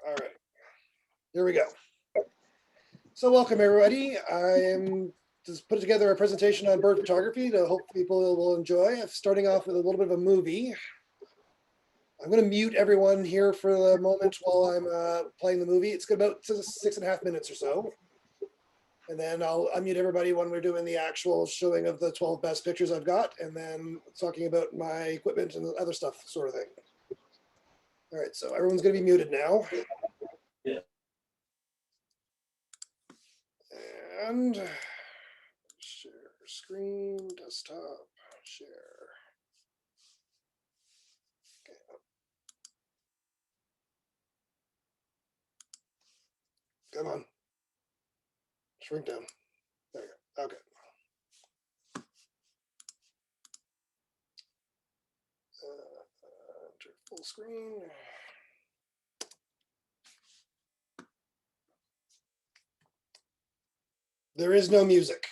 All right, here we go. So welcome everybody. I am just putting together a presentation on bird photography to hope people will enjoy. Starting off with a little bit of a movie. I'm going to mute everyone here for the moment while I'm playing the movie. It's about 6.5 minutes or so. And then I'll unmute everybody when we're doing the actual showing of the 12 best pictures I've got, and then talking about my equipment and other stuff, sort of thing. All right, so everyone's going to be muted now. Yeah. And share screen, desktop, share. Okay. Come on. Shrink down. There you go. Okay. Enter full screen. There is no music.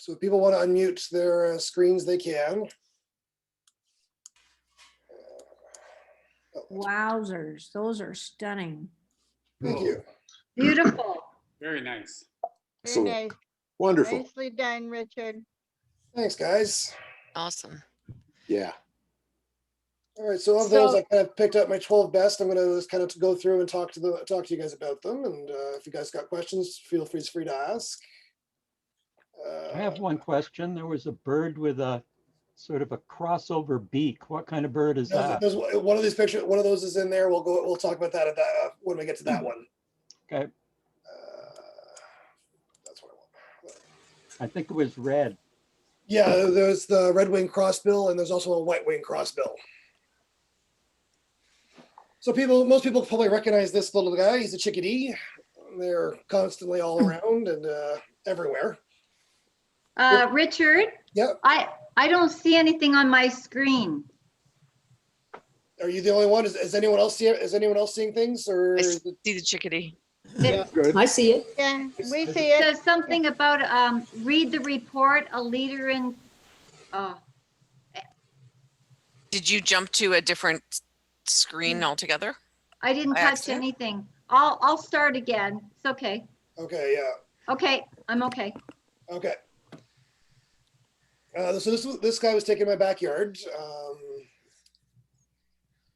So if people want to unmute their screens, they can. Wowzers, those are stunning. Thank you. Beautiful. Very nice. Very Excellent. nice. Wonderful. Nicely done, Richard. Thanks, guys. Awesome. Yeah. All right, so of those, I kind of picked up my 12 best. I'm going to just kind of go through and talk to you guys about them. And if you guys got questions, feel free to ask. I have one question. There was a bird with a sort of a crossover beak. What kind of bird is that? There's one of these pictures. One of those is in there. We'll talk about that when we get to that one. Okay, That's what I want. I think it was red. Yeah, there's the red-winged crossbill, and there's also a white-winged crossbill. So most people probably recognize this little guy. He's a chickadee. They're constantly all around and everywhere. Richard? Yep. I don't see anything on my screen. Are you the only one? Is anyone else seeing things, or I is it- see the chickadee. Good. I see it. Yeah, we see It it. says something about read the report, a leader in. Did you jump to a different screen altogether? I didn't By touch accident? anything. I'll start again. It's okay. Okay, yeah. Okay, I'm okay. Okay. So this guy was taken in my backyard.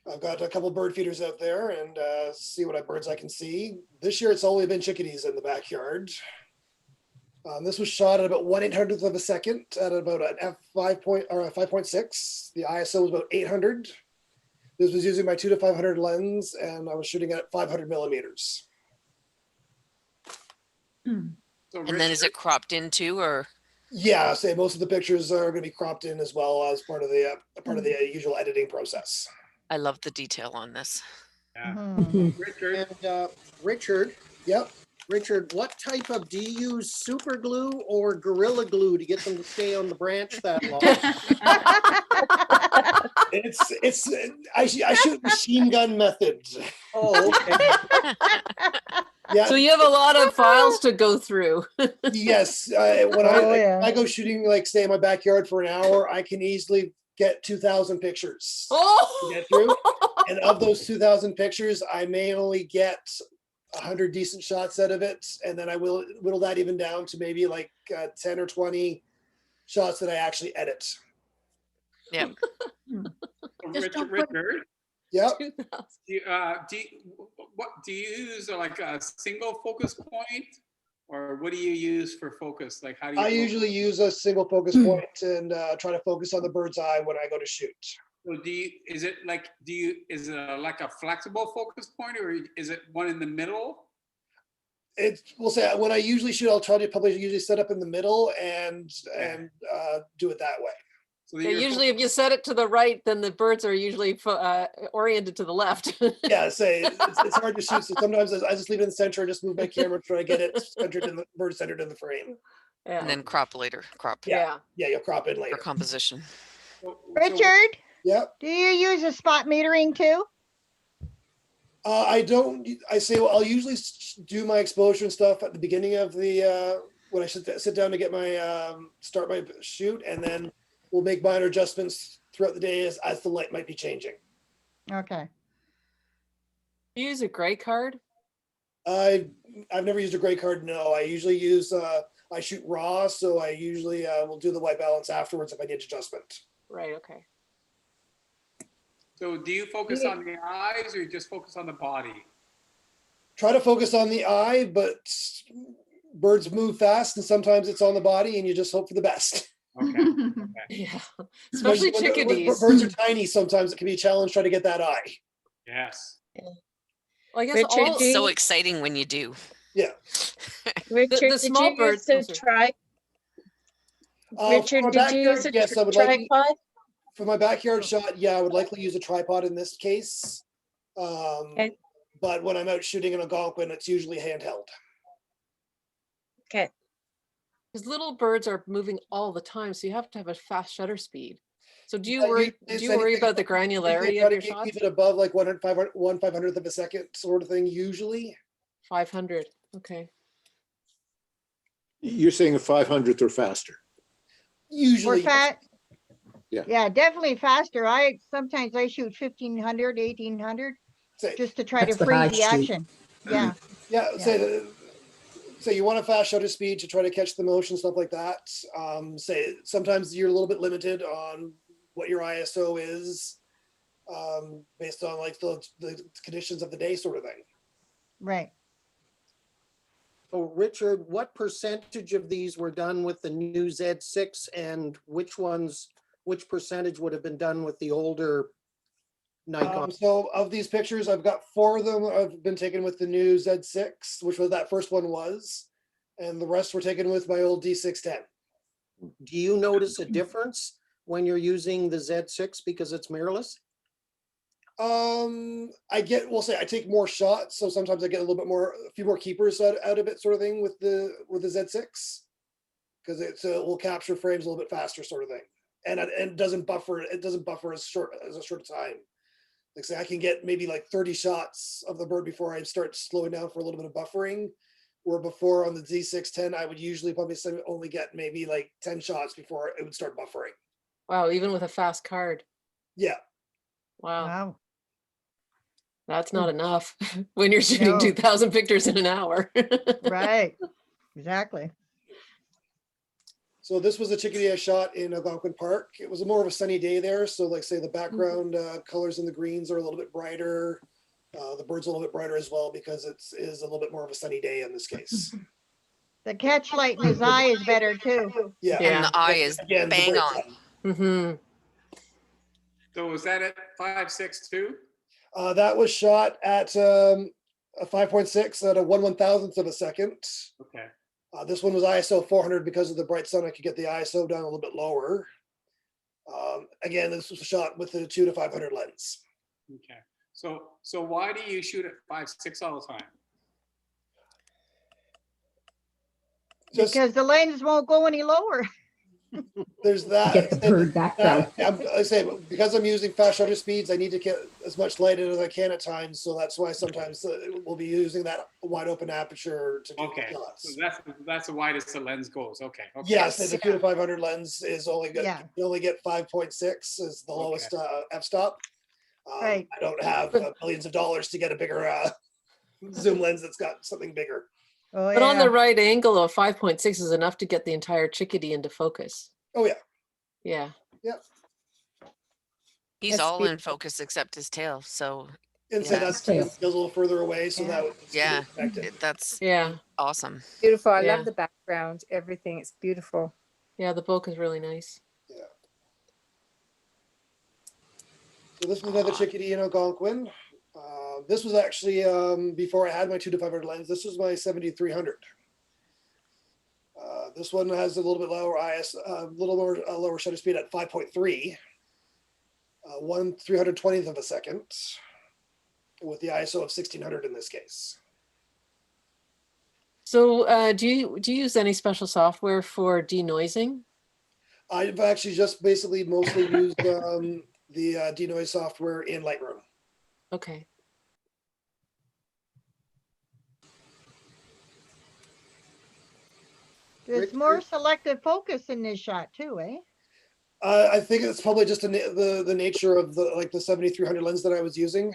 I've got a couple bird feeders out there and see what birds I can see. This year it's only been chickadees in the backyard. This was shot at about 1/800th of a second at about an f5.6. The ISO was about 800. This was using my 2 to 500 lens, and I was shooting at 500 millimeters. So And then is Richard, it cropped into or? Yeah, say most of the pictures are going to be cropped in as well as part of the usual editing process. I love the detail on this. yeah. Mhm. Richard, And Richard, Yep. what type of, do you use super glue or gorilla glue to get them to stay on the branch that long? I shoot machine gun methods. Oh, okay. Yeah. So you have a lot of files to go through. Yes. Oh, yeah. I go shooting, like say in my backyard for an hour, I can easily get 2,000 pictures to Oh, get through. And of those 2,000 pictures, I may only get 100 decent shots out of it. And then I will whittle that even down to maybe like 10 or 20 shots that I actually edit. Yeah. Just don't put- Richard, Yep. what do you use? Like a single focus point, or what do you use for focus? Like how do you? I usually use a single focus point and try to focus on the bird's eye when I go to shoot. So is it like a flexible focus point, or is it one in the middle? We'll say when I usually shoot, I'll try to probably usually set up in the middle and do it that way. So that yeah, you're usually if you set it to the right, then the birds are usually oriented to the left. Yeah, it's hard to shoot. So sometimes I just leave it in the center and just move my camera to try to get it centered in the frame. Yeah. And then crop later, crop Yeah. Yeah, you'll crop in for later. composition. Richard, Yep. do you use a spot metering too? I don't. I'll usually do my exposure and stuff at the beginning of the when I sit down to get my start my shoot, and then we'll make minor adjustments throughout the day as the light might be changing. Okay. You use a gray card? I've never used a gray card. No, I usually use I shoot raw, so I usually will do the white balance afterwards if I need adjustment. Right, okay. So do you focus on the eyes, or you just focus on the body? Try to focus on the eye, but birds move fast, and sometimes it's on the body, and you just hope for the best. Okay. Yeah, especially When chickadees. birds are tiny. Sometimes it can be a challenge trying to get that eye. Yes. Well, I guess Richard, all, do So exciting when you do. Yeah. Richard, the did small you birds- use oh, a sorry. Richard, for my did you use backyard, a yes, I would likely, tripod? for my backyard shot, yeah, I would likely use a tripod in this case. Okay. But when I'm out shooting in Algonquin, it's usually handheld. Okay. because little birds are moving all the time, so you have to have a fast shutter speed. So do you Yeah, worry? it's Do you worry anything about the They granularity try of to your keep shots? it above like 1/500th of a second sort of thing, usually. 500. Okay. You're saying a 500th or faster. Usually, fat. Yeah. Yeah, definitely faster. Sometimes I shoot 1500, 1800 say, just to try to That's what I freeze the shoot. action. Yeah, yeah, Yeah. say you want a fast shutter speed to try to catch the motion, stuff like that. Say sometimes you're a little bit limited on what your ISO is, based on like the conditions of the day, sort of thing. right. So Richard, what percentage of these were done with the new Z6 and which percentage would have been done with the older Nikon? So of these pictures, I've got 4 of them have been taken with the new Z6, which was that first one was, and the rest were taken with my old D610. Do you notice a difference when you're using the Z6 because it's mirrorless? I take more shots, so sometimes I get a few more keepers out of it, sort of thing, with the Z6, because it will capture frames a little bit faster, sort of thing, and it doesn't buffer. It doesn't buffer as a short time. Like say, I can get maybe like 30 shots of the bird before I start slowing down for a little bit of buffering. Where before on the Z610, I would usually probably only get maybe like 10 shots before it would start buffering. Wow, even with a fast card. Yeah. Wow, Wow. that's not enough when you're shooting No. 2,000 pictures in an hour. Right. Exactly. So this was a chickadee I shot in Algonquin Park. It was more of a sunny day there. So like say the background colors in the greens are a little bit brighter. The bird's a little bit brighter as well because it is a little bit more of a sunny day in this case. The catch light in his eye is better too. Yeah. And the eye is Again, the bang bright on. sun. Hmm. So was that at 5.62? That was shot at a 5.6 at a 1/1000th of a second. Okay. This one was ISO 400 because of the bright sun. I could get the ISO down a little bit lower. Again, this was shot with the 2 to 500 lens. Okay. So why do you shoot at 5.6 all the time? Just Because the lens won't go any lower. there's that. Get the bird background. I say because I'm using fast shutter speeds, I need to get as much light in as I can at times. So that's why sometimes we'll be using that wide open aperture to do Okay. shots. So that's the widest the lens goes. Okay. Okay. Yes, the 2 to 500 lens is only good. Yeah. You only get 5.6 is the lowest f-stop. Right. I don't have millions of dollars to get a bigger zoom lens that's got something bigger. Oh, But on the yeah. right angle of 5.6 is enough to get the entire chickadee into focus. Oh yeah. Yeah. He's That's all in focus except his tail. So And so Yeah. that's feels a little further away, so Yeah. that would Yeah. affect it. That's Yeah. awesome. Beautiful. I Yeah. love the background, everything. It's beautiful. Yeah. The book is really nice. So this was another chickadee in Algonquin. This was actually before I had my 2 to 500 lens. This was my 7300. This one has a little bit lower a little more lower shutter speed at 5.3, 1/320th of a second, with the ISO of 1600 in this case. So do you use any special software for denoising? I've actually just basically mostly used the denoise software in Lightroom. Okay. There's more selective focus in this shot too, eh? I think it's probably just the nature of the 7300 lens that I was using.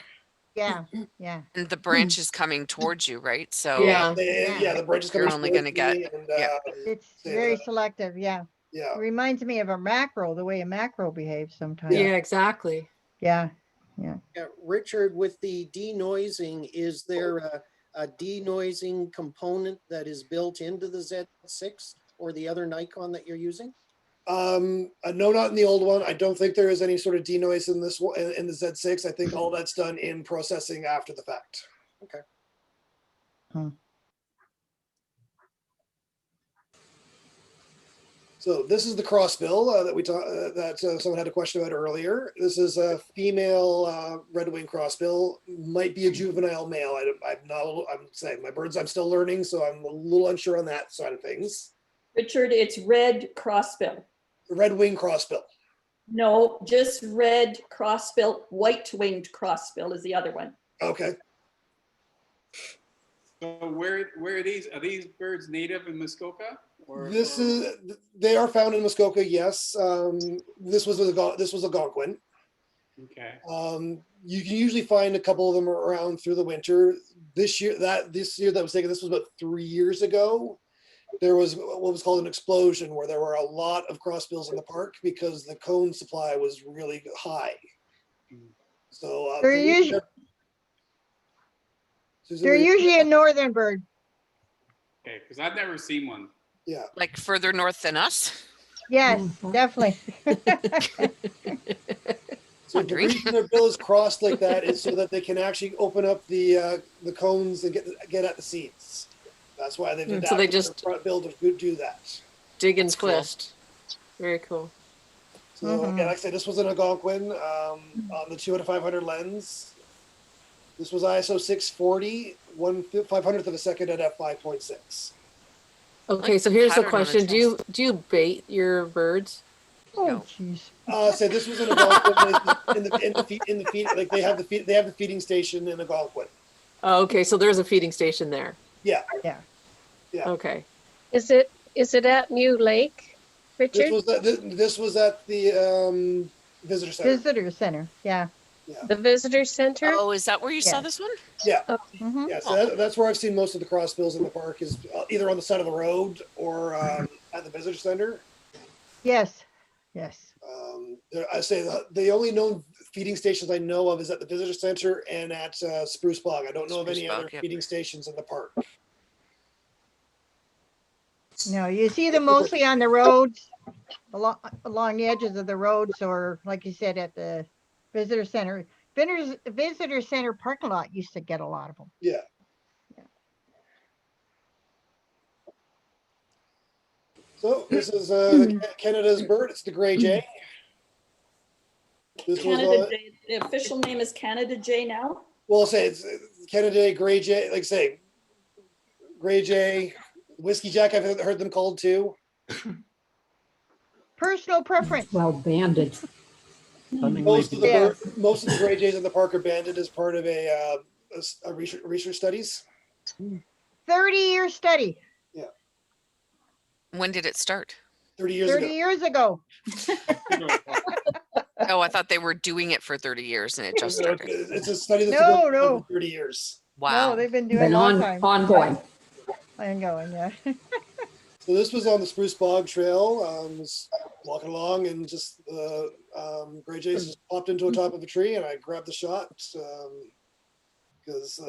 Yeah, yeah. And the branch is coming towards you, right? So Yeah. The branch is coming. You're only towards gonna get- me and, yeah. It's say very that. selective, yeah. Yeah. It reminds me of a macro, the way a macro behaves sometimes. Yeah, exactly. Yeah. Yeah, Richard, with the denoising, is there a denoising component that is built into the Z6 or the other Nikon that you're using? No, not in the old one. I don't think there is any sort of denoise in this one in the Z6. I think all that's done in processing after the fact. Okay. So this is the crossbill that we talked that someone had a question about earlier. This is a female red-winged crossbill. Might be a juvenile male. I'm not. I'm saying my birds. I'm still learning, so I'm a little unsure on that side of things. Richard, it's red crossbill. Red-winged crossbill. No, just red crossbill. White-winged crossbill is the other one. Okay. So where are these? Are these birds native in Muskoka? They are found in Muskoka, yes. This was a Algonquin. Okay. You can usually find a couple of them around through the winter. This year that was taken, this was about 3 years ago. There was what was called an explosion where there were a lot of crossbills in the park because the cone supply was really high. So They're usually, Susan, they're usually a northern bird. Okay, because I've never seen one. yeah. Like further north than us? Yes, definitely. So the reason their bill is crossed like that is so that they can actually open up the cones and get at the seeds. That's why they've adapted So they just their bill to do that. dig and That's cool. twist. Very cool. So again, like I said, this was an Algonquin on the 2 out of 500 lens. This was ISO 640, 1/500th of a second at f5.6. Okay, Like so here's the pattern on a question: Do you bait your birds? Oh, jeez. So this was an Algonquin in the feed, like they have the feeding station in Algonquin. Oh, okay, so there's a feeding station there. Yeah. Yeah. Yeah. Okay. Is it at New Lake, Richard? This was at the visitor center. Visitor center, yeah. The visitor center? Oh, is that where you saw Yes. this one? Yeah. Mhm. Yeah, so that's where I've seen most of the crossbills in the park is either on the side of the road or at the visitor center. Yes, yes. I say the only known feeding stations I know of is at the visitor center and at Spruce Bog. I don't know of Spruce any Bog, other yep. feeding stations in the park. No, you see them mostly on the roads, along the edges of the roads, or like you said, at the visitor center. Visitor center parking lot used to get a lot of them. Yeah. So this is Canada's bird. It's the gray jay. This was Canada Jay, the official name is Canada Jay now? well, say it's Canada gray jay. Like say, gray jay, whiskey jack. I've heard them called too. Personal preference. Well, banded. Most of the gray jays in the park are banded as part of a research studies. 30-year study, When did it start? 30 years 30 ago. years ago. Oh, I thought they were doing it for 30 years and it just started. It's a study that's No, been going on no. for 30 years. Wow. No, they've been doing it a long time. Ongoing. Ongoing, yeah. So this was on the Spruce Bog Trail. Was walking along and just gray jays just popped into the top of a tree and I grabbed the shot because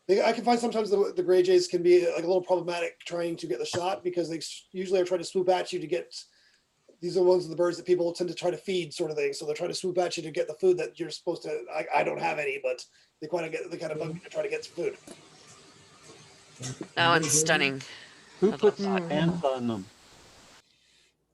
I can find sometimes the gray jays can be like a little problematic trying to get the shot because they usually are trying to swoop at you to get. These are ones of the birds that people tend to try to feed, sort of thing. So they're trying to swoop at you to get the food that you're supposed to. I don't have any, but they kind of bug me to try to get some food. Oh, it's stunning. Who puts hands on them?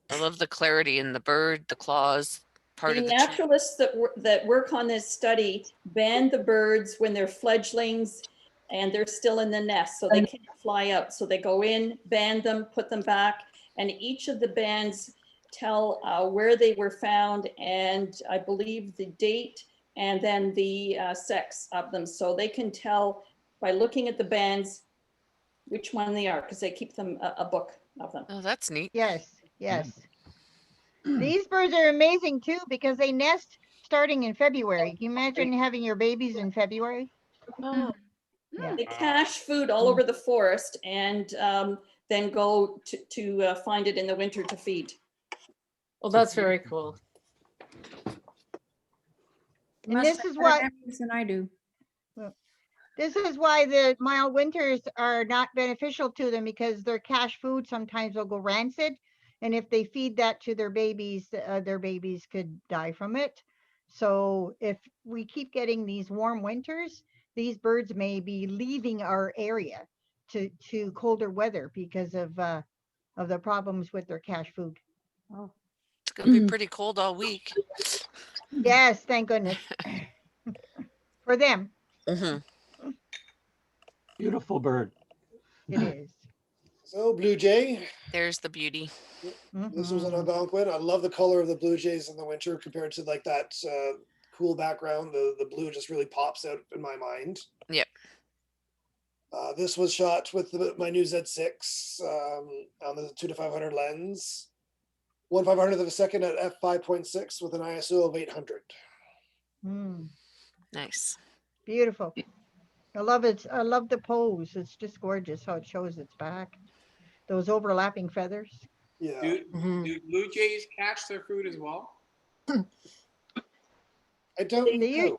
I love the clarity in the bird, the claws, part The of the tree. naturalists that work on this study band the birds when they're fledglings and they're still in the nest, so they can't fly out. So they go in, band them, put them back, and each of the bands tell where they were found and I believe the date and then the sex of them. So they can tell by looking at the bands which one they are because they keep them a book of them. Oh, that's neat. Yes, yes. These birds are amazing too because they nest starting in February. Can you imagine having your babies in February? Oh, Yeah. They cache food all over the forest and then go to find it in the winter to feed. well, that's very cool. And this is why Than I do. this is why the mild winters are not beneficial to them because their cache food sometimes will go rancid. And if they feed that to their babies could die from it. So if we keep getting these warm winters, these birds may be leaving our area to colder weather because of the problems with their cache food. It's going to be pretty cold all week. Yes, thank goodness. For them, Beautiful bird. it is. So blue jay. There's the beauty. This was an Algonquin. I love the color of the blue jays in the winter compared to like that cool background. The blue just really pops out in my mind. Yep. This was shot with my new Z6 on the 2 to 500 lens. 1/500th of a second at f5.6 with an ISO of 800. Mm, Nice. beautiful. I love it. I love the pose. It's just gorgeous how it shows its back. Those overlapping feathers. Yeah. Do blue jays catch their food as well? I don't They- know.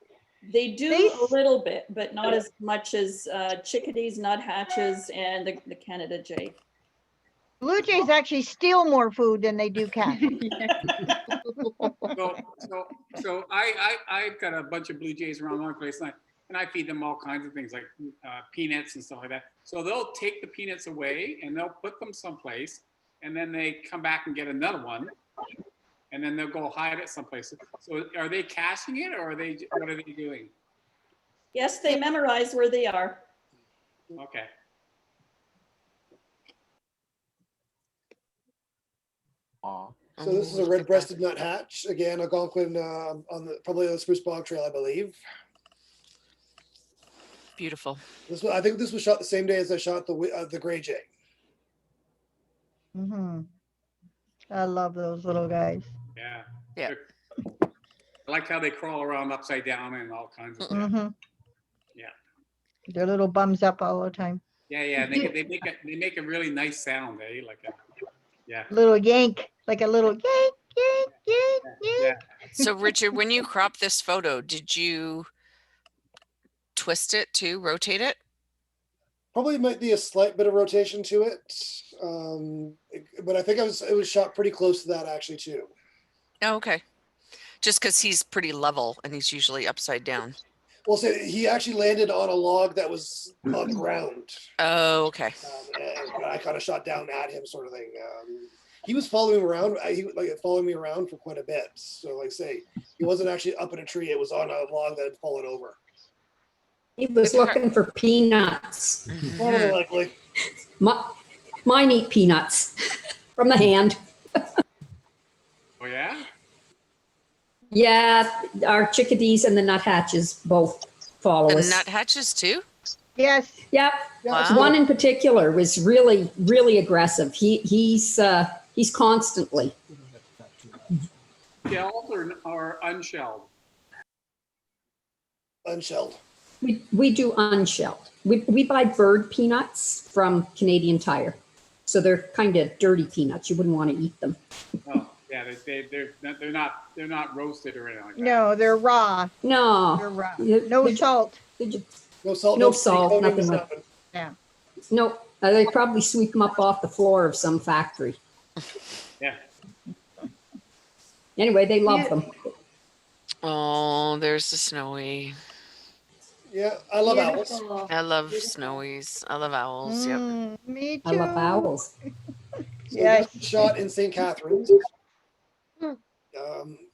They do They a little bit, but not as much as chickadees, nuthatches, and the Canada jay. Blue jays actually steal more food than they do catch. So I've got a bunch of blue jays around my place, and I feed them all kinds of things like peanuts and stuff like that. So they'll take the peanuts away and they'll put them someplace, and then they come back and get another one, and then they'll go hide it someplace. So are they caching it, or what are they doing? Yes, they memorize where they are. Okay. Aw. So this is a red-breasted nuthatch. Again, Algonquin on the probably the Spruce Bog Trail, I believe. Beautiful. I think this was shot the same day as I shot the gray jay. Hmm. I love those little guys. Yeah. Yeah. I like how they crawl around upside down and all kinds of stuff. Hmm. Yeah. Their little bums up all the time. Yeah. They make a really nice sound, eh? Yeah. Little yank, like a little yank, yank, yank, Yeah. yank. So Richard, when you cropped this photo, did you twist it too, rotate it? Probably might be a slight bit of rotation to it, but I think it was shot pretty close to that actually too. Oh, okay. Just because he's pretty level and he's usually upside down. Well, so he actually landed on a log that was on the ground. Oh, okay. And I kind of shot down at him, sort of thing. He was following around. Following me around for quite a bit. So, like, say, he wasn't actually up in a tree. It was on a log that had fallen over. He was looking for peanuts. Probably likely. Mine eat peanuts from the hand. Oh yeah. Yeah, our chickadees and the nuthatches both follow The us. nuthatches too? Yes. Yep. Wow. One in particular was really, really aggressive. He's constantly. Shelled or unshelled? Unshelled. We do unshelled. We buy bird peanuts from Canadian Tire. So they're kind of dirty peanuts. You wouldn't want to eat them. Oh yeah, they're not roasted or anything like that. No, they're raw. No. They're raw. They're No just- salt. No salt. No salt, nothing like nothing. Yeah. No, they probably sweep them up off the floor of some factory. Yeah. Anyway, they love them. Oh, there's the snowy. Yeah, I love owls. Beautiful. I love snowies. I love owls. Yep. Me too. I love owls. So Yes. this was shot in St. Catharines.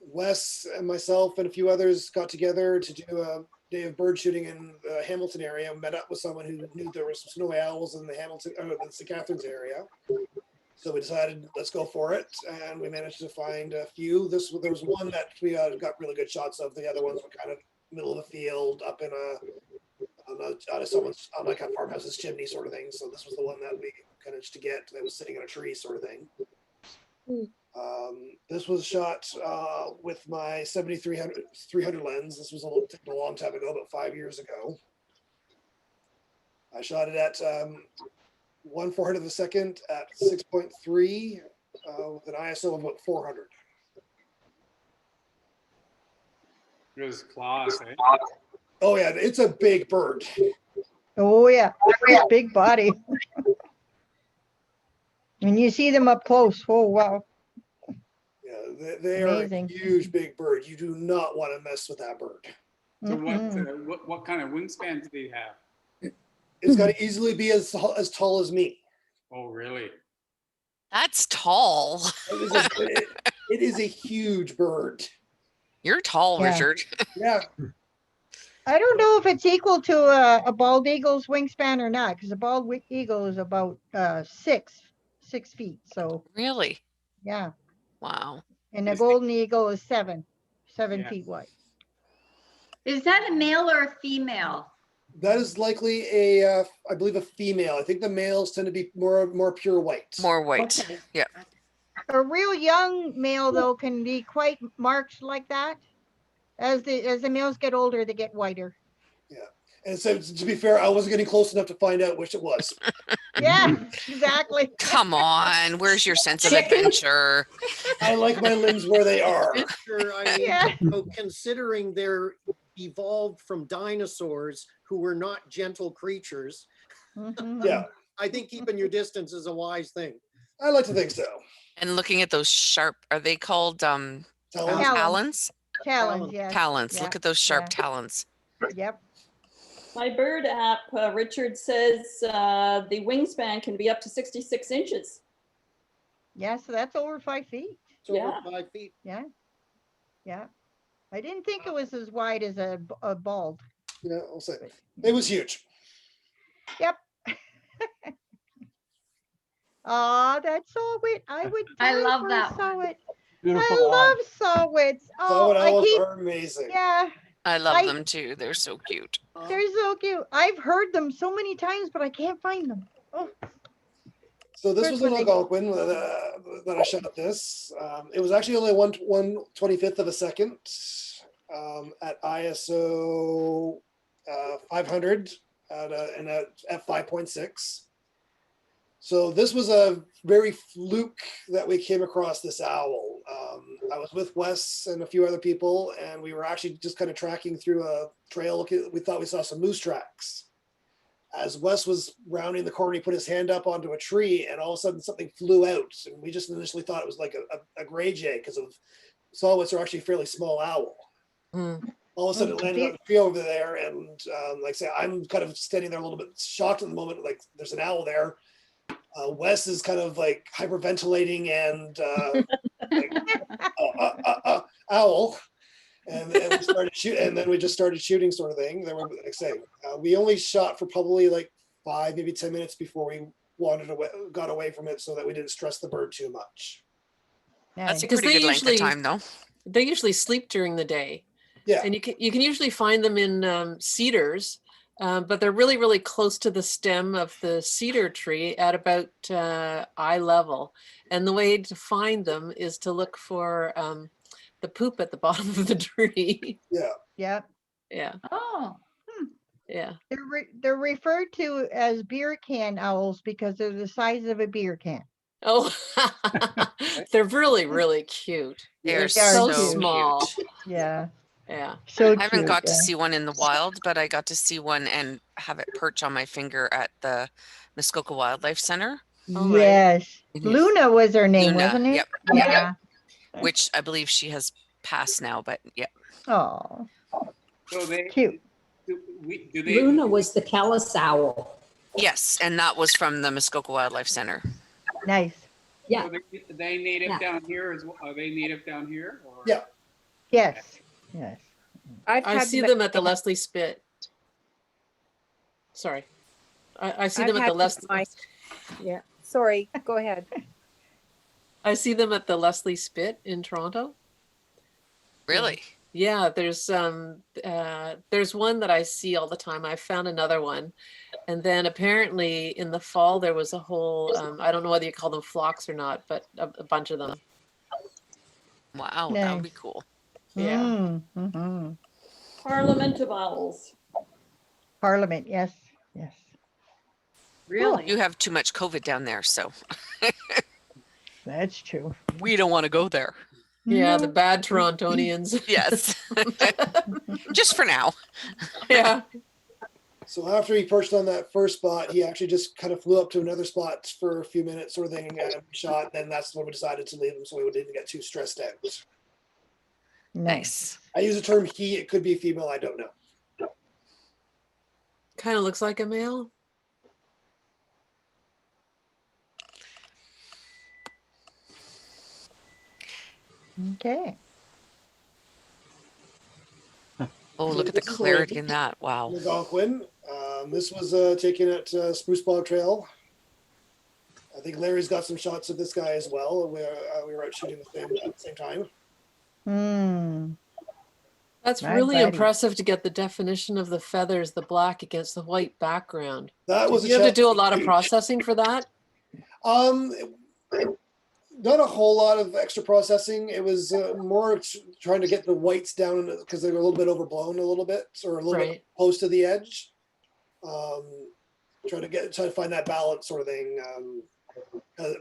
Wes and myself and a few others got together to do a day of bird shooting in the Hamilton area. Met up with someone who knew there were some snowy owls in the the St. Catharines area. So we decided, let's go for it, and we managed to find a few. There was one that we got really good shots of. The other ones were kind of middle of the field, up in someone's on like a farmhouse's chimney sort of thing. So this was the one that we managed to get that was sitting in a tree sort of thing. This was shot with my 300 lens. This was taken a long time ago, about 5 years ago. I shot it at 1/400 of a second at 6.3 with an ISO of about 400. It was claws, eh? Oh yeah, it's a big bird. Oh yeah. Big body. When you see them up close, oh wow. Yeah, they are Amazing. a huge, big bird. You do not want to mess with that bird. So Mhm. what kind of wingspan do they have? It's got to easily be as tall as me. Oh really? That's tall. It is a huge bird. You're tall, Yeah. Richard. Yeah. I don't know if it's equal to a bald eagle's wingspan or not, because a bald eagle is about 6 feet. So Really? yeah, Wow. and a Is the- golden eagle is 7 Yeah. feet wide. Is that a male or a female? That is likely a, I believe, a female. I think the males tend to be more pure white. More white. Okay. Yeah. A real young male though can be quite marked like that. As the males get older, they get whiter. Yeah. And so to be fair, I wasn't getting close enough to find out which it was. Yeah, exactly. Come on. Where's your sense of Chicken? adventure? I like my limbs where they are. Sure, I mean, Yeah. so considering they're evolved from dinosaurs who were not gentle creatures, Mhm. Yeah, I think keeping your distance is a wise thing. I like to think so. And looking at those sharp, are they called Talons? talons? Talons, yes. Talons. Look Yeah, at those sharp yeah. talons. Yep. My bird app, Richard says the wingspan can be up to 66 inches. Yeah, so that's over 5 feet. It's over Yeah. 5 feet. Yeah. Yeah. I didn't think it was as wide as a bald. Yeah, I'll say it was huge. Yep. Oh, that's Sawit. I would I die love for that a one. Sawit. Beautiful. I love Sawits. Oh, Solid I owls keep, are amazing. yeah, I love I- them too. They're so cute. they're so cute. I've heard them so many times, but I can't find them. Oh, So this was an Personally- Algonquin that I shot this. It was actually only 1/25th of a second at ISO 500 at f5.6. So this was a very fluke that we came across this owl. I was with Wes and a few other people, and we were actually just kind of tracking through a trail. We thought we saw some moose tracks. As Wes was rounding the corner, he put his hand up onto a tree, and all of a sudden something flew out. And we just initially thought it was like a gray jay, because of saw-whats are actually a fairly small owl. All of a sudden it landed on the tree over there, and like I say, I'm kind of standing there a little bit shocked at the moment, like there's an owl there. Wes is kind of like hyperventilating and like, owl. And we started shooting, and then we just started shooting, sort of thing. There were, like I say, we only shot for probably like 5, maybe 10 minutes before we got away from it, so that we didn't stress the bird too much. That's a Because pretty they good length of usually- time though. They usually sleep during the day. Yeah. And you can usually find them in cedars, but they're really, really close to the stem of the cedar tree at about eye level. And the way to find them is to look for the poop at the bottom of the tree. Yeah. Yep. Yeah. Oh, Yeah. They're referred to as beer can owls because they're the size of a beer can. Oh, they're really, really cute. They're They are so cute. small. Yeah. Yeah. So I haven't cute, got to yeah. see one in the wild, but I got to see one and have it perch on my finger at the Muskoka Wildlife Center, All right. Yes. It is. Luna was her name, Luna, wasn't it? yep. Yeah. which I believe she has passed now, but yeah. Oh, So they, cute. do they? Luna was the callous owl. Yes, and that was from the Muskoka Wildlife Center. Nice. Yeah. So they native Yeah. down here as well? Are they native down here? Or? Yeah. Yes. Yes. I see them at the Leslie Spit. Sorry. I see them at the Leslie. Yeah, sorry, go ahead. I see them at the Leslie Spit in Toronto. Really? Yeah, there's one that I see all the time. I found another one. And then apparently in the fall there was a whole I don't know whether you call them flocks or not, but a bunch of them. Wow, that would be Nice. cool. Yeah. Mm-hmm. Parliament of Owls. Parliament, yes. Yes. really? You have too much COVID down there, so That's true. we don't want to go there. Yeah, the bad Torontonians. Yes. Just for now. Yeah. So after he perched on that first spot, he actually just kind of flew up to another spot for a few minutes, sort of thing, and shot. Then that's when we decided to leave him, so we didn't get too stressed out. Nice. I use the term he. It could be a female. I don't know. Kind of looks like a male. Okay. Oh, look at the clarity in that. Wow. Algonquin. This was taken at Spruce Bog Trail. I think Larry's got some shots of this guy as well. We were out shooting with him at the same time. Hmm. That's My really buddy. impressive to get the definition of the feathers, the black against the white background. That was Did a you have to do a challenge. lot of processing for that? Not a whole lot of extra processing. It was more trying to get the whites down because they were a little bit overblown, a little bit, or a little bit Right. close to the edge. Try to find that balance sort of thing.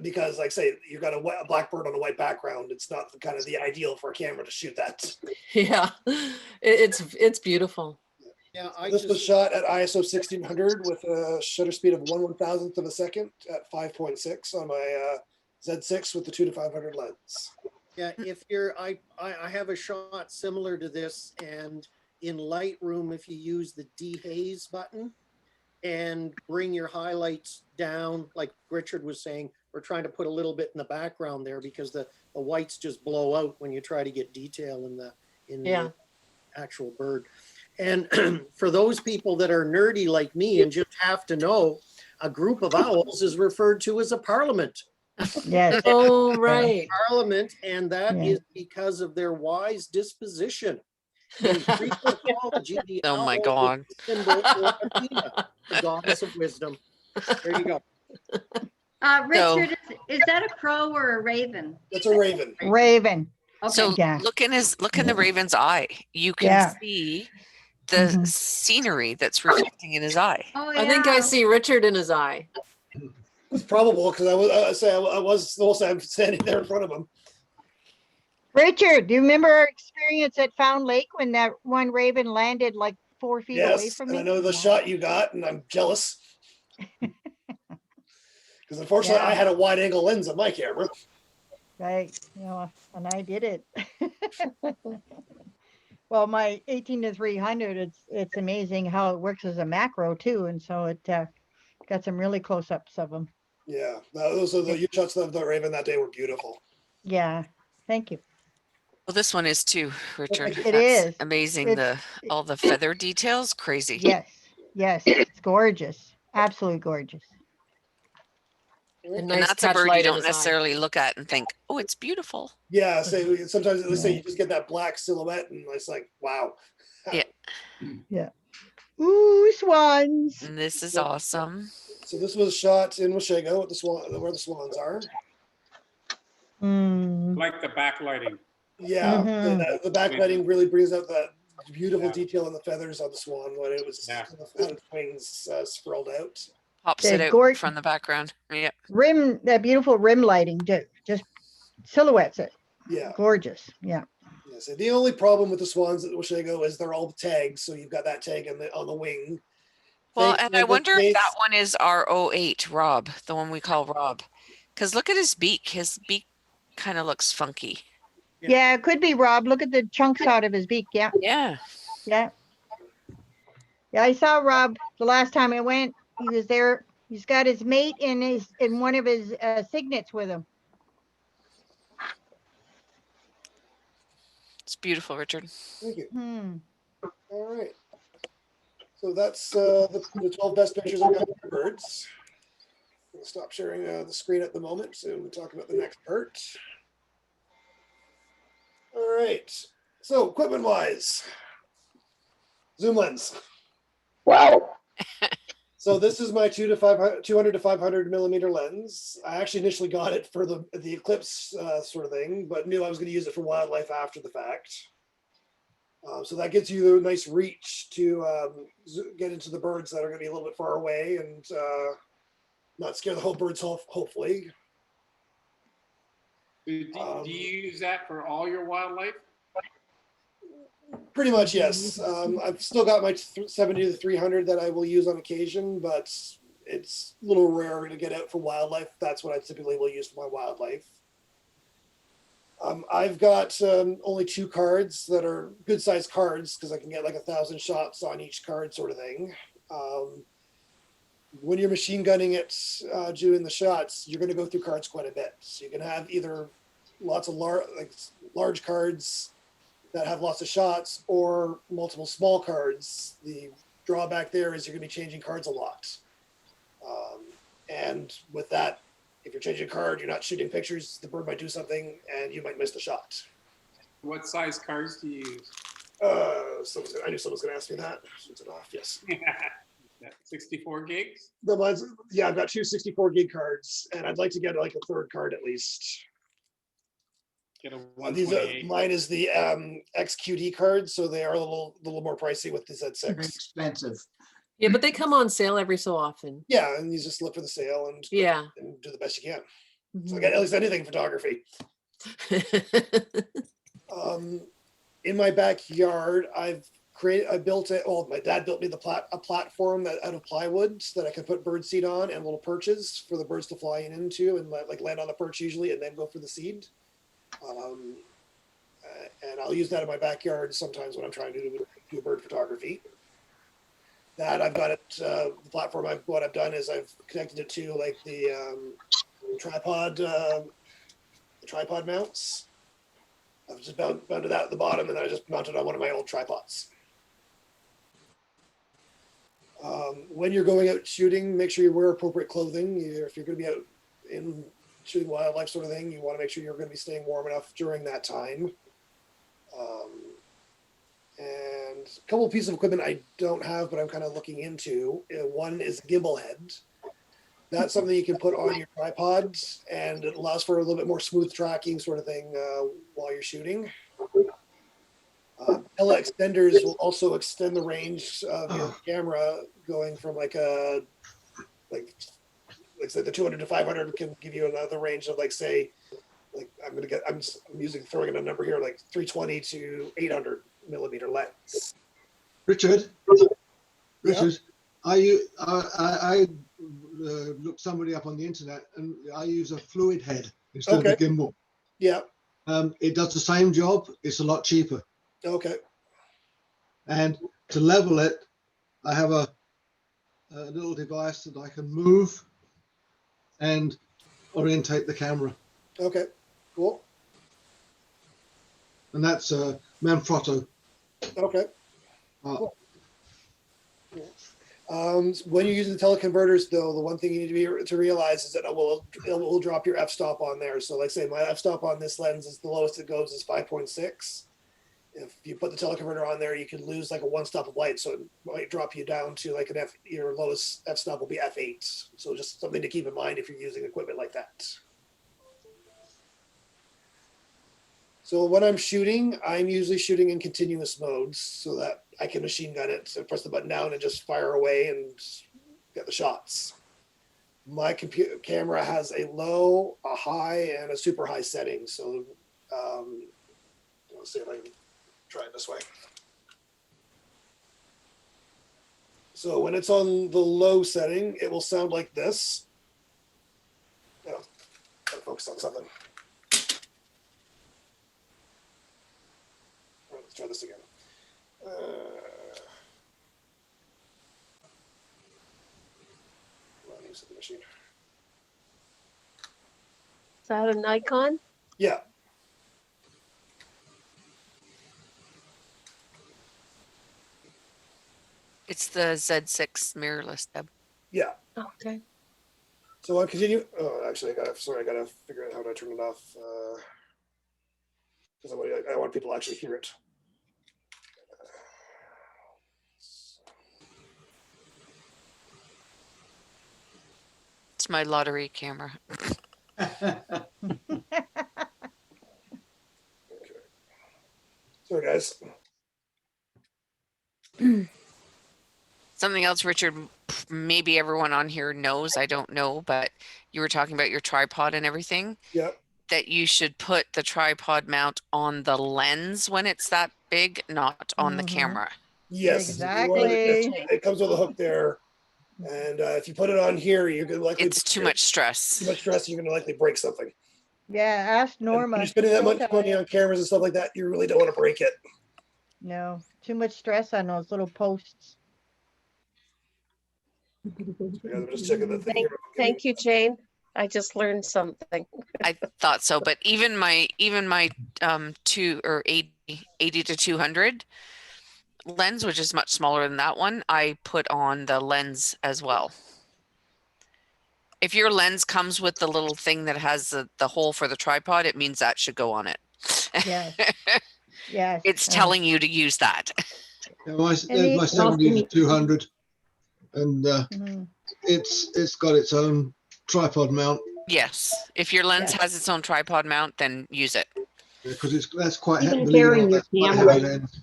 Because, like say, you've got a black bird on a white background. It's not kind of the ideal for a camera to shoot that. Yeah, it's beautiful. Yeah, This was shot at ISO 1600 with a shutter speed of 1/1000th of a second at 5.6 on my Z6 with the 2-500 lens. Yeah, if you're, I have a shot similar to this, and in Lightroom, if you use the dehaze button and bring your highlights down, like Richard was saying, we're trying to put a little bit in the background there because the whites just blow out when you try to get detail in the actual bird. And for those people that are nerdy like me and just have to know, a group of owls is referred to as a parliament. Yes. Oh, right. Parliament, and that is because of their wise disposition. In Greek mythology, the Oh my owl God. is the symbol for Athena, the goddess of wisdom. There you go. Richard, is that a crow or a raven? That's a raven. Raven. Okay. So Yeah. look in the raven's eye. You can Yeah. see the scenery that's reflecting in his eye. Oh, I think I see Richard in his eye. It's probable because I was the whole time standing there in front of him. Richard, do you remember our experience at Found Lake when that one raven landed like 4 feet away Yes, from and me? I know the shot you got, and I'm jealous. Because unfortunately, I had a wide angle lens on my camera. Right, and I did it. Well, my 18-300, it's amazing how it works as a macro too, and so it got some really close-ups of them. Yeah, those are your shots of the raven that day were beautiful. Yeah, thank you. Well, this one is too, Richard. It That's is. amazing. All the feather details, crazy. Yes, it's gorgeous, absolutely gorgeous. And And nice that's a catch bird you light in don't his eye. necessarily look at and think, oh, it's beautiful. Yeah, sometimes let's say you just get that black silhouette, and it's like, wow. Yeah. Ooh, swans. And this is awesome. So this was shot in Muskoka with where the swans are. Like the backlighting. Yeah, the backlighting really brings out that beautiful detail in the feathers on the swan when it was had its wings sprawled out. Pops The it out from the background. Yeah. That beautiful rim lighting just silhouettes it. Yeah. Gorgeous. Yeah. Yes. And the only problem with the swans at Muskoka is they're all tagged, so you've got that tag on the wing. Well, and I wonder if that one is our 08, Rob, the one we call Rob. Because look at his beak. His beak kind of looks funky. Yeah, it could be Rob. Look at the chunks out of his beak. Yeah. Yeah. Yeah. Yeah, I saw Rob the last time I went. He was there. He's got his mate in one of his cygnets with him. It's beautiful, Richard. Thank you. All right. So that's the 12 best pictures I got of birds. I'll stop sharing the screen at the moment, so we'll talk about the next part. All right. So equipment-wise, zoom lens. Wow. So this is my 200 to 500 millimeter lens. I actually initially got it for the eclipse sort of thing, but knew I was going to use it for wildlife after the fact. So that gives you a nice reach to get into the birds that are going to be a little bit far away and not scare the whole birds off, hopefully. Do you use that for all your wildlife? Pretty much, yes. I've still got my 70 to 300 that I will use on occasion, but it's a little rare to get out for wildlife. That's what I typically will use for my wildlife. I've got only 2 cards that are good sized cards because I can get like 1,000 shots on each card sort of thing. When you're machine gunning it, doing the shots, you're going to go through cards quite a bit. So you can have either lots of large cards that have lots of shots or multiple small cards. The drawback there is you're going to be changing cards a lot. And with that, if you're changing a card, you're not shooting pictures, the bird might do something and you might miss the shot. What size cards do you use? I knew someone was going to ask me that. Switch it off. Yes. 64 gigs. The ones, yeah, I've got two 64 gig cards, and I'd like to get like a third card at least. Get a These are, 128. mine is the XQD cards, so they are a little more pricey with the Z6. Expensive. Yeah, but they come on sale every so often. Yeah, and you just look for the sale and Yeah. and do the best you can. So I Mhm. get at least anything photography. In my backyard, I built it. Well, my dad built me a platform out of plywood so that I could put bird seed on and little perches for the birds to fly into and like land on the perch usually, and then go for the seed. And I'll use that in my backyard sometimes when I'm trying to do bird photography. That I've got it. The platform. What I've done is I've connected it to like the tripod mounts. I've just mounted that at the bottom, and then I just mounted on one of my old tripods. When you're going out shooting, make sure you wear appropriate clothing. If you're going to be out in shooting wildlife sort of thing, you want to make sure you're going to be staying warm enough during that time. And a couple of pieces of equipment I don't have, but I'm kind of looking into. One is a gimbal head. That's something you can put on your tripod, and it allows for a little bit more smooth tracking sort of thing while you're shooting. Tele extenders will also extend the range of your camera, going from like say the 200 to 500 can give you another range of I'm throwing in a number here, like 320 to 800 millimeter lens. Richard, Yeah. I looked somebody up on the internet, and I use a fluid head instead of the gimbal. Yeah. It does the same job. It's a lot cheaper. Okay. And to level it, I have a little device that I can move and orientate the camera. Okay. Cool. And that's Manfrotto. Okay. Cool. When you're using the teleconverters, though, the one thing you need to realize is that it will drop your f-stop on there. So, like, say my f-stop on this lens is the lowest it goes is 5.6. If you put the teleconverter on there, you could lose like a one stop of light, so it might drop you down to like your lowest f-stop will be f8. So just something to keep in mind if you're using equipment like that. So when I'm shooting, I'm usually shooting in continuous modes so that I can machine gun it, so press the button down and just fire away and get the shots. My camera has a low, a high, and a super high setting. So let's see if I can try it this way. So when it's on the low setting, it will sound like this. No, gotta focus on something. Let's try this again. Use the machine. Is that a Nikon? Yeah. It's the Z6 mirrorless, Deb. Yeah. Okay. So I'll continue. Oh, actually, I gotta figure out how to turn it off. Because I want people to actually hear it. It's my lottery camera. Okay. Sorry, guys. Something else, Richard, maybe everyone on here knows, I don't know, but you were talking about your tripod and everything. Yeah. That you should put the tripod mount on the lens when it's that big, not on the camera. Yes. Exactly. It comes with a hook there. And if you put it on here, you're going to likely... It's too much stress. Too much stress, you're going to likely break something. Yeah, ask Norma. When you're spending that much money on cameras and stuff like that, you really don't want to break it. No, too much stress on those little posts. I'm just checking the thing. Thank you, Jane. I just learned something. I thought so, but even my 80 to 200 lens, which is much smaller than that one, I put on the lens as well. If your lens comes with the little thing that has the hole for the tripod, it means that should go on it. Yeah. Yes. it's telling you to use that. Yeah, my And my the- 70 to 200, and Mhm. it's got its own tripod mount Yes. If your lens Yeah. has its own tripod mount, then use it. because that's quite Even believe it or carrying not, your that's quite a camera. heavy lens.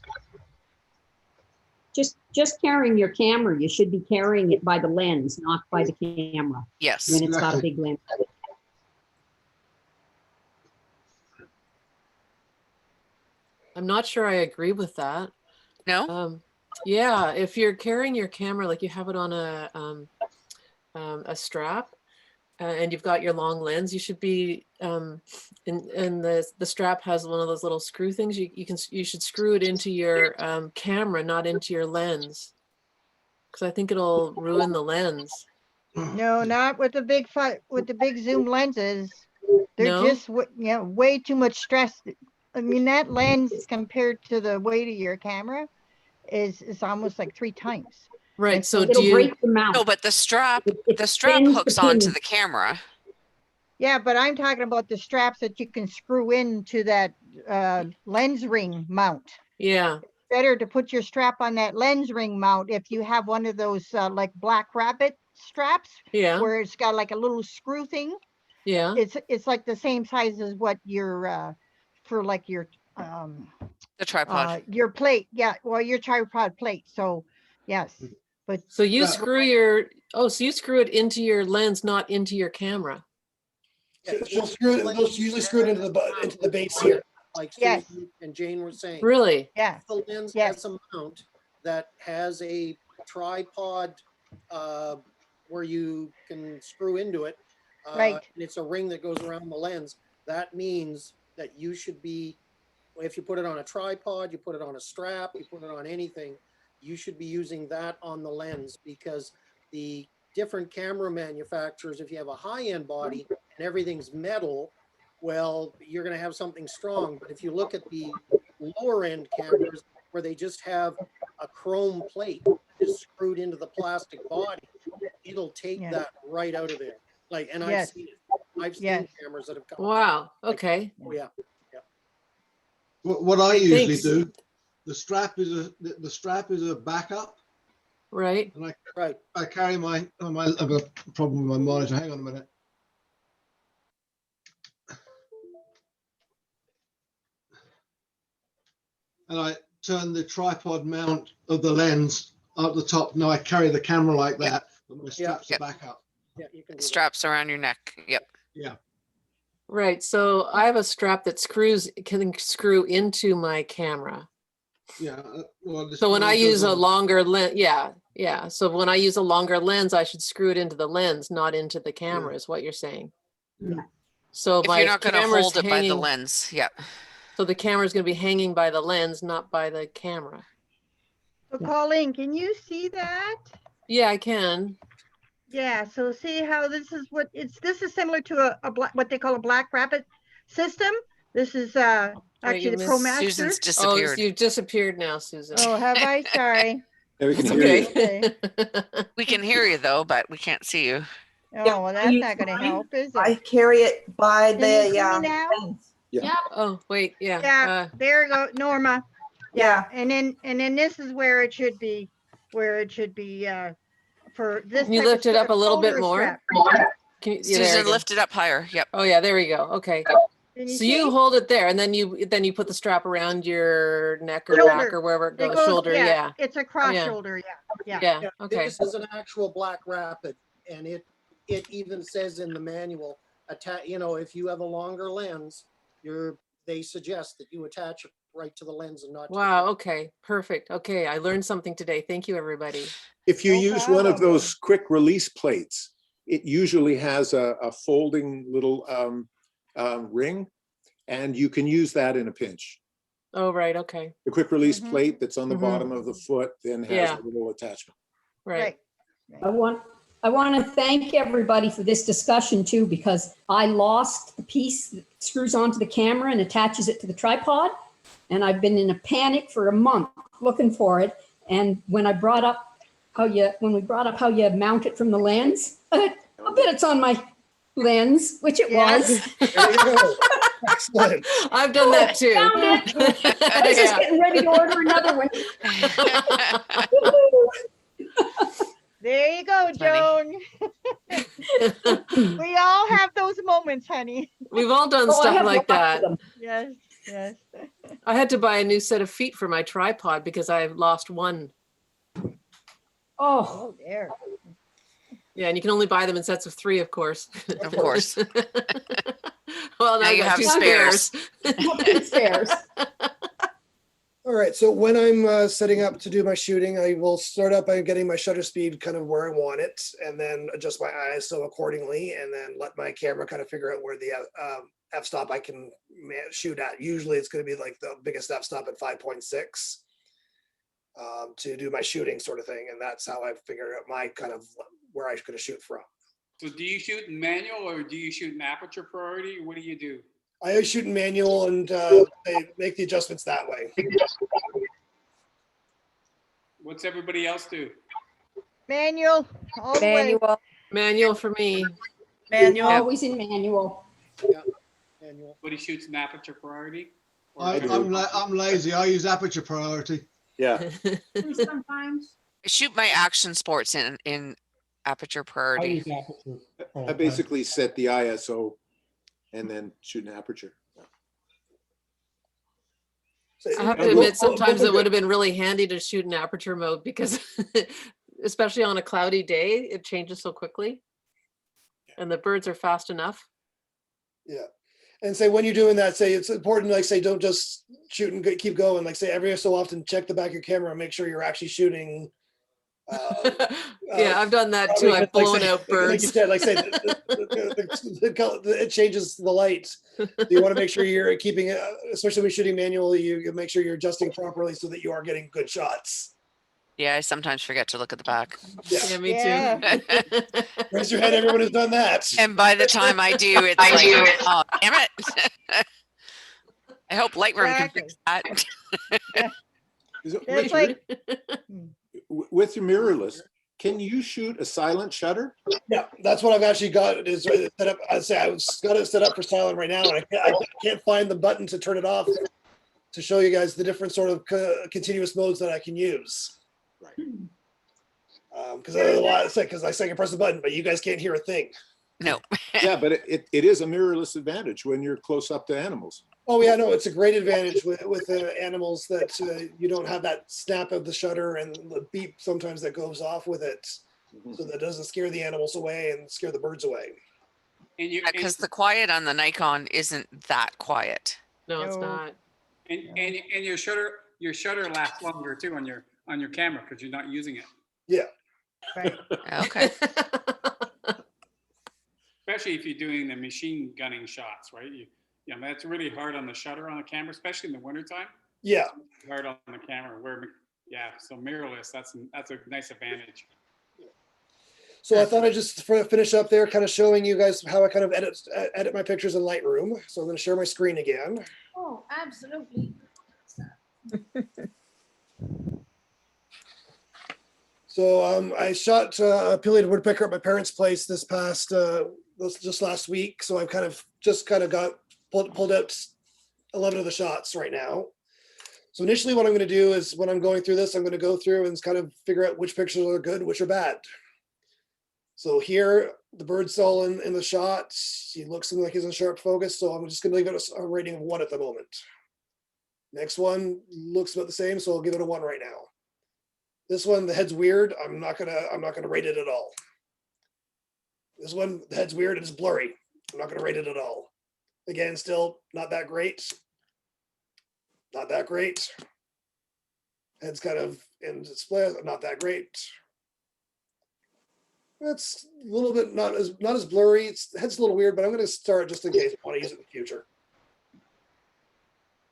Just carrying your camera, you should be carrying it by the lens, not by the camera, Yes. when it's got a Exactly. big lens. I'm not sure I agree with that. No? Yeah, if you're carrying your camera, like you have it on a strap, and you've got your long lens, you should be, and the strap has one of those little screw things. You should screw it into your camera, not into your lens, because I think it'll ruin the lens. No, not with the with the big zoom lenses. They're No? just way too much stress. I mean, that lens compared to the weight of your camera is almost like 3 times. Right. And So so do It'll you? break the mount. No, but the strap It bends hooks the onto pin. the camera. Yeah, but I'm talking about the straps that you can screw into that lens ring mount. Yeah. Better to put your strap on that lens ring mount if you have one of those like Black Rabbit straps Yeah. where it's got like a little screw thing. Yeah. It's like the same size as what your for like your The tripod. your plate. Yeah, well, your tripod plate. So yes, but So you Yeah. screw your, so you screw it into your lens, not into your camera. Yeah, They'll screw it. They'll usually screw it into the base here. Like Yes. Susan and Jane were saying. Really? yeah, The lens Yes. has a mount that has a tripod where you can screw into it. Right. And it's a ring that goes around the lens. That means that you should be, if you put it on a tripod, you put it on a strap, you put it on anything, you should be using that on the lens, because the different camera manufacturers, if you have a high-end body and everything's metal, well, you're going to have something strong. But if you look at the lower end cameras where they just have a chrome plate just screwed into the plastic body, it'll take Yeah. that right out of there. Like, and Yes. I've seen it. I've seen Yes. cameras that have come. Wow. Okay. Oh yeah. What I Hey, usually thanks. do, the strap is a backup, Right. and Right. I carry I've got a problem with my monitor. Hang on a minute. And I turn the tripod mount of the lens up the top. Now I carry the camera like that, but my straps Yep. are back up. Yeah, you can do that. Straps around your neck. Yep. Yeah. Right. So I have a strap that can screw into my camera. Yeah. Well, So when I it goes use a on. longer lens, yeah. So when I use a longer lens, I should screw it into the lens, not into the camera, is what you're saying. Yeah. So If my you're not going to camera's hold it by the hanging- lens. Yep. So the camera's going to be hanging by the lens, not by the camera. So Yeah. Colleen, can you see that? Yeah, I can. Yeah, so see how this is this is similar to a black, what they call a Black Rabbit system. This is actually you the Pro missed- Master. Susan's Oh, disappeared. you've disappeared now, Susan. Oh, have I? Sorry. Yeah, we can It's hear you. okay. We can hear you though, but we can't see you. Oh, Yeah, well, that's you not gonna fine? help, is I it? carry it by Can you the see me now? lens. Yeah. Oh, wait, yeah. Yeah, there you go, Norma. Yeah. And then this is where it should be, for this. Can you type of lift it up a little bit shoulder more? strap. Can you, yeah, there Susan, you go. lift it up higher. Yep. Oh yeah, there we go. Okay. Can So see? you hold it there, and then you put the strap around your neck or Shoulder. back or wherever it goes. Shoulder, yeah. It's a cross Yeah. shoulder, yeah. Yeah. Okay. This is an actual Black Rapid, and it even says in the manual, if you have a longer lens, they suggest that you attach it right to the lens and not. to the Wow. camera. Okay. Perfect. Okay. I learned something today. Thank you, everybody. If you No use one of problem. those quick release plates, it usually has a folding little ring, and you can use that in a pinch. Oh, right. Okay. The quick release Mhm. plate that's on the Mhm. bottom of the foot then has Yeah. a little attachment. Right. I want to thank everybody for this discussion too, because I lost the piece that screws onto the camera and attaches it to the tripod. And I've been in a panic for a month looking for it. And when we brought up how you mount it from the lens, I bet it's on my lens, which it Yeah. was. There you go. Excellent. I've done that too. Found it. I was just Yeah. getting ready to order another one. There you go, Joan. We all have those moments, honey. We've all done Oh, I stuff have like lots of that. them. Yes, yes. I had to buy a new set of feet for my tripod because I lost one. Oh, Oh, there. Yeah, and you can only buy them in sets of 3, of course. Of course. Well, Now I've you got have 2 spares. spares. All right, so when I'm setting up to do my shooting, I will start up by getting my shutter speed kind of where I want it, and then adjust my ISO accordingly, and then let my camera kind of figure out where the f-stop I can shoot at. Usually it's going to be like the biggest f-stop at 5.6 to do my shooting sort of thing, and that's how I figure out my kind of where I'm going to shoot from. So do you shoot in manual or do you shoot in aperture priority? What do you do? I always shoot in manual and I make the adjustments that way. What's everybody else do? Manual, all the way. Manual. Manual for me. Manual. Always in manual. Manual. Everybody shoots in aperture priority? Or I'm lazy. I use aperture priority. Yeah. Sometimes. I shoot my action sports in aperture priority. I basically set the ISO and then shoot an aperture. I have to admit, sometimes it would have been really handy to shoot in aperture mode because especially on a cloudy day, it changes so quickly and the birds are fast enough. Yeah. And say when you're doing that, say it's important, like say, don't just shoot and keep going. Like say every so often, check the back of your camera and make sure you're actually shooting. Yeah, I've done that too. I've blown out birds. Like you said, like say, it changes the light. You want to make sure you're keeping it, especially when shooting manually, you make sure you're adjusting properly so that you are getting good shots. Yeah, I sometimes forget to look at the back. Yeah, me too. Raise your hand, everyone who's done that. And by the time I do, it's like, oh, damn it. I hope Lightroom can fix that. It's like, with your mirrorless, can you shoot a silent shutter? Yeah, that's what I've actually got is set up. I say I was got it set up for silent right now, and I can't find the button to turn it off to show you guys the different sort of continuous modes that I can use. Right. Because I say I can press the button, but you guys can't hear a thing. No. Yeah, but it is a mirrorless advantage when you're close up to animals. Oh yeah, no, it's a great advantage with animals that you don't have that snap of the shutter and the beep sometimes that goes off with it, so that doesn't scare the animals away and scare the birds away. Because the quiet on the Nikon isn't that quiet. No, it's not. And your shutter lasts longer too on your camera because you're not using it. Yeah. Right. Okay. Especially if you're doing the machine gunning shots, right? Yeah, that's really hard on the shutter on the camera, especially in the wintertime. Yeah. Hard on the camera. So mirrorless, that's a nice advantage. So I thought I'd just finish up there, kind of showing you guys how I kind of edit my pictures in Lightroom. So I'm going to share my screen again. Oh, absolutely. So I shot a pileated woodpecker at my parents' place this just last week. So I've got pulled out 11 of the shots right now. So initially what I'm going to do is when I'm going through this, I'm going to go through and kind of figure out which pictures are good, which are bad. So here, the bird's all in the shot. He looks like he's in sharp focus. So I'm just going to leave it a rating of 1 at the moment. Next one looks about the same. So I'll give it a 1 right now. This one, the head's weird. I'm not gonna rate it at all. This one, the head's weird and it's blurry. I'm not gonna rate it at all. Again, still not that great. Not that great. Head's kind of in display, not that great. That's a little bit not as blurry. Head's a little weird, but I'm gonna start just in case I want to use it in the future.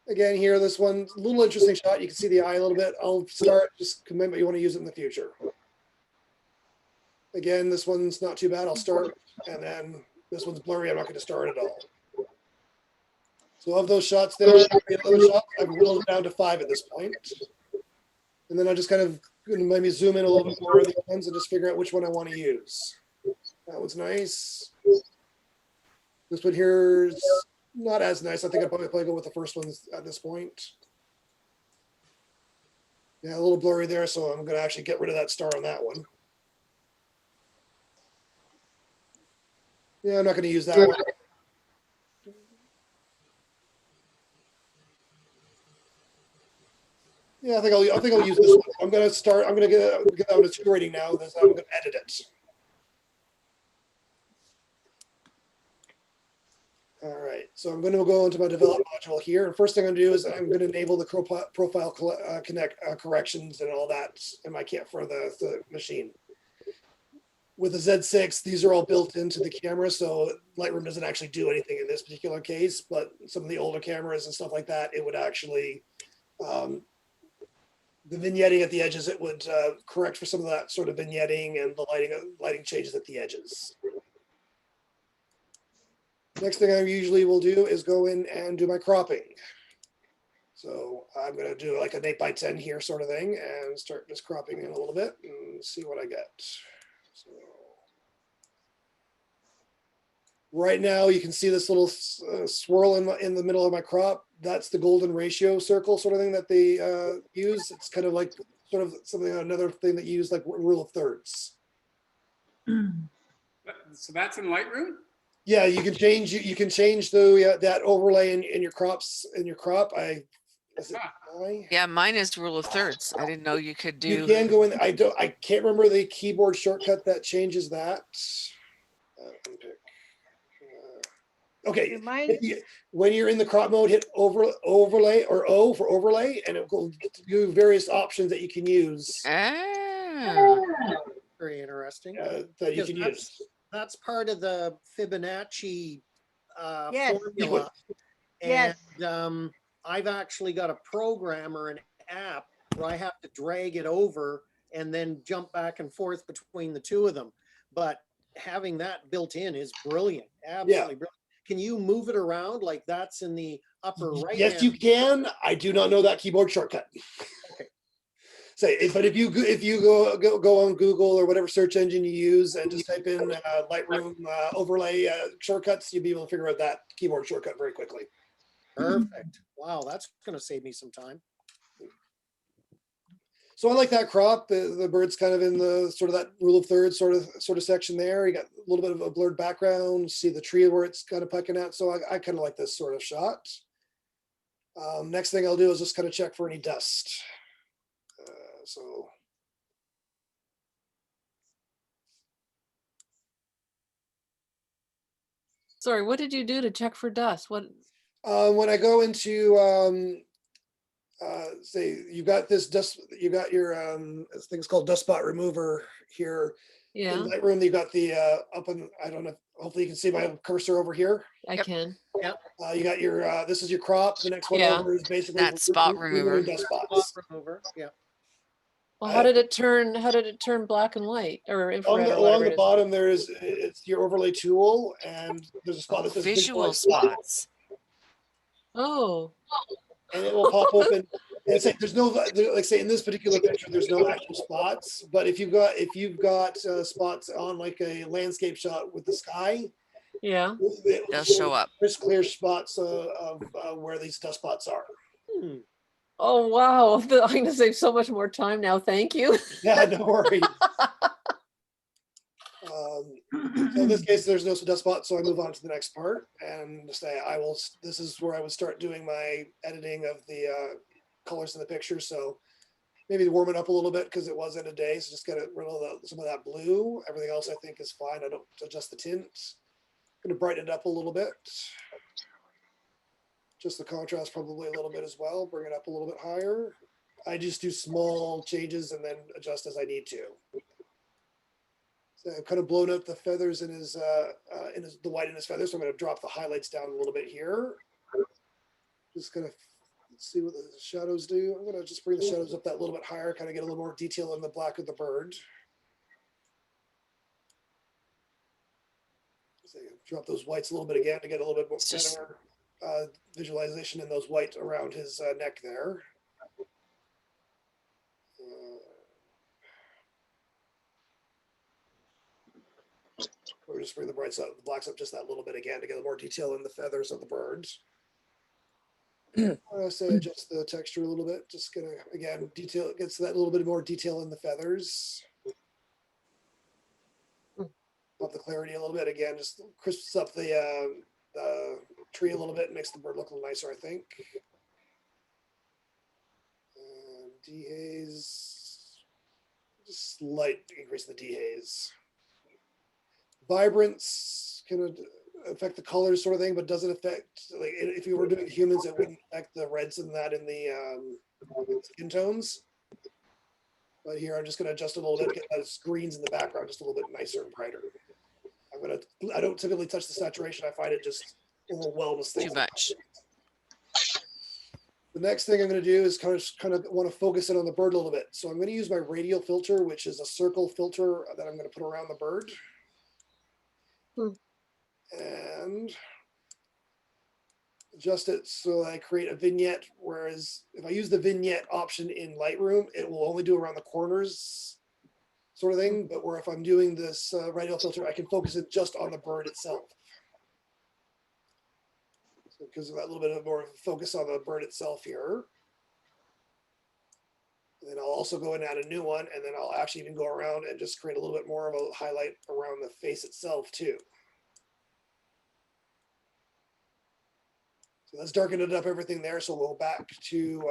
Again, here, this one's a little interesting shot. You can see the eye a little bit. I'll start, just commit, but you want to use it in the future. Again, this one's not too bad. I'll start, and then this one's blurry. I'm not going to start at all. So of those shots there, I've whittled it down to 5 at this point. And then I just kind of maybe zoom in a little bit more on the ones and just figure out which one I want to use. That one's nice. This one here's not as nice. I think I'd probably go with the first one at this point. Yeah, a little blurry there, so I'm gonna actually get rid of that star on that one. Yeah, I'm not gonna use that one. Yeah, I think I'll use this one. I'm gonna get that one a 2 rating now. I'm gonna edit it. All right, so I'm going to go into my develop module here. And first thing I'm going to do is I'm going to enable the profile corrections and all that in my kit for the machine. With the Z6, these are all built into the camera, so Lightroom doesn't actually do anything in this particular case, but some of the older cameras and stuff like that, it would actually, the vignetting at the edges, it would correct for some of that sort of vignetting and the lighting changes at the edges. Next thing I usually will do is go in and do my cropping. So I'm going to do like an 8x10 here sort of thing and start just cropping in a little bit and see what I get. So right now you can see this little swirl in the middle of my crop. That's the golden ratio circle sort of thing that they use. It's kind of like sort of something, another thing that you use like rule of thirds. So that's in Lightroom? Yeah, you can change the that overlay in your crops in your crop. Yeah, mine is rule of thirds. I didn't know you could do. You can go in. I can't remember the keyboard shortcut that changes that. Okay. When you're in the crop mode, hit overlay or O for overlay, and it will do various options that you can use. Very interesting. That you can use. That's part of the Fibonacci Yes. formula. Yes. And I've actually got a program or an app where I have to drag it over and then jump back and forth between the two of them. But having that built in is brilliant. Absolutely brilliant. Can you move it around like that's in the upper right? Yes, you can. I do not know that keyboard shortcut. Okay. But if you go on Google or whatever search engine you use and just type in Lightroom overlay shortcuts, you'll be able to figure out that keyboard shortcut very quickly. Perfect. Wow, that's going to save me some time. So I like that crop. The bird's kind of in the sort of that rule of thirds sort of section there. You got a little bit of a blurred background. See the tree where it's kind of pucking out. So I kind of like this sort of shot. Next thing I'll do is just kind of check for any dust. Sorry, what did you do to check for dust? What? When I go into say you've got this dust, you got your this thing's called dust spot remover here. Yeah. In Lightroom, you got the up and I don't know. Hopefully you can see my cursor over here. I can. Yeah. You got your this is your crop. The next one over is basically that spot remover. Dust spots. Spot remover. Yeah. Well, how did it turn black and white or infrared? Along the bottom there is it's your overlay tool and there's a spot that says visual spots. Oh. And it will pop open. And say there's no like say in this particular picture there's no actual spots, but if you've got spots on like a landscape shot with the sky, yeah, they'll show up. There's clear spots of where these dust spots are. Oh wow! I'm going to save so much more time now. Thank you. Yeah, no worries. So in this case, there's no dust spot, so I move on to the next part and say this is where I would start doing my editing of the colors in the picture. So maybe warm it up a little bit because it was in a day. So just get rid of some of that blue. Everything else I think is fine. I don't adjust the tint. I'm gonna brighten it up a little bit. Just the contrast probably a little bit as well. Bring it up a little bit higher. I just do small changes and then adjust as I need to. So I've kind of blown out the feathers in the white in his feathers. So I'm going to drop the highlights down a little bit here. Just kind of see what the shadows do. I'm going to just bring the shadows up that little bit higher, kind of get a little more detail in the black of the bird. So drop those whites a little bit again to get a little bit more better visualization in those white around his neck there. We're just bring the blacks up just that little bit again to get more detail in the feathers of the birds. I say adjust the texture a little bit. Just gonna again detail. It gets that little bit more detail in the feathers. Up the clarity a little bit again. Just crisps up the tree a little bit. Makes the bird look a little nicer, I think. Dehaze, just slight increase in the dehaze. Vibrance can affect the colors sort of thing, but doesn't affect, like if you were doing humans, it wouldn't affect the reds and that in the skin tones. But here I'm just going to adjust a little bit, get those greens in the background just a little bit nicer and brighter. I don't typically touch the saturation. I find it just overwhelms things. Too much. The next thing I'm going to do is kind of want to focus in on the bird a little bit. So I'm going to use my radial filter, which is a circle filter that I'm going to put around the bird. And adjust it so I create a vignette. Whereas if I use the vignette option in Lightroom, it will only do around the corners sort of thing. But where if I'm doing this radial filter, I can focus it just on the bird itself. So because of that little bit of more focus on the bird itself here. And then I'll also go and add a new one, and then I'll actually even go around and just create a little bit more of a highlight around the face itself too. So let's darken it up everything there. So we'll go back to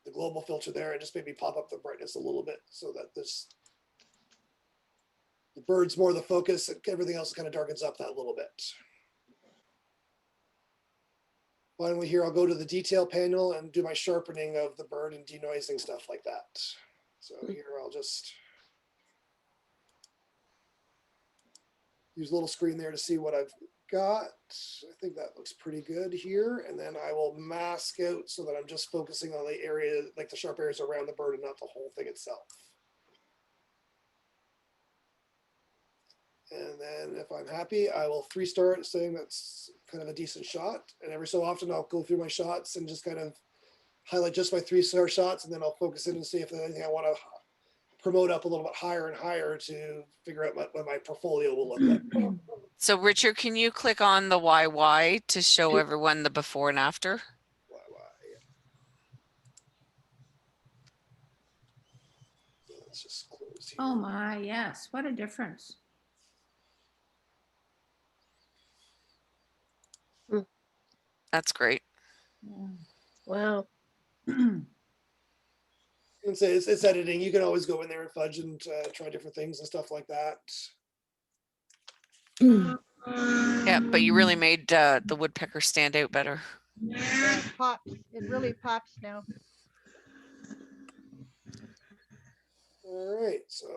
the global filter there and just maybe pop up the brightness a little bit so that the bird's more the focus and everything else kind of darkens up that little bit. Finally here, I'll go to the detail panel and do my sharpening of the bird and denoising stuff like that. So here I'll just use a little screen there to see what I've got. I think that looks pretty good here. And then I will mask out so that I'm just focusing on the area, like the sharp areas around the bird and not the whole thing itself. And then if I'm happy, I will 3-star it, saying that's kind of a decent shot. And every so often I'll go through my shots and just kind of highlight just my 3-star shots. And then I'll focus in and see if there's anything I want to promote up a little bit higher and higher to figure out what my portfolio will look like. So Richard, can you click on the YY to show everyone the before and after? Let's just close here. Oh my, yes, what a difference. That's great. Yeah. Wow. And say it's editing. You can always go in there and fudge and try different things and stuff like that. Yeah, but you really made the woodpecker stand out better. Yeah, it pops. It really pops now. All right. So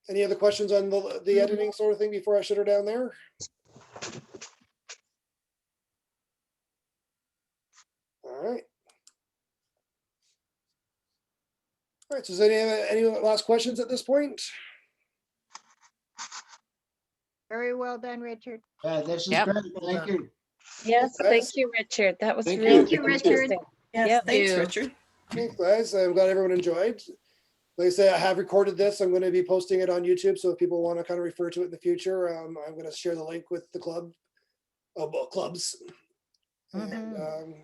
any other questions on the editing sort of thing before I shut her down there? All right. All right. So is any last questions at this point? Very well done, Richard. This is Yep. great. Thank you. Yes, Guys. thank you, Richard. That was Thank really you. Thank you, Richard. interesting. Yes, Yep. thanks, you. Richard. Thanks, guys. I'm glad everyone enjoyed. Like I say, I have recorded this. I'm going to be posting it on YouTube. So if people want to kind of refer to it in the future, I'm going to share the link with the clubs. And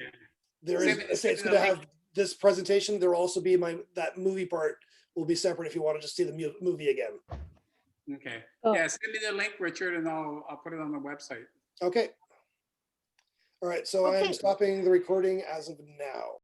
there is, it's going to have this presentation. There will also be that movie part will be separate if you want to just see the movie again. Okay. Oh. Yeah, send me the link, Richard, and I'll put it on the website. Okay. All right. So I am Okay. stopping the recording as of now.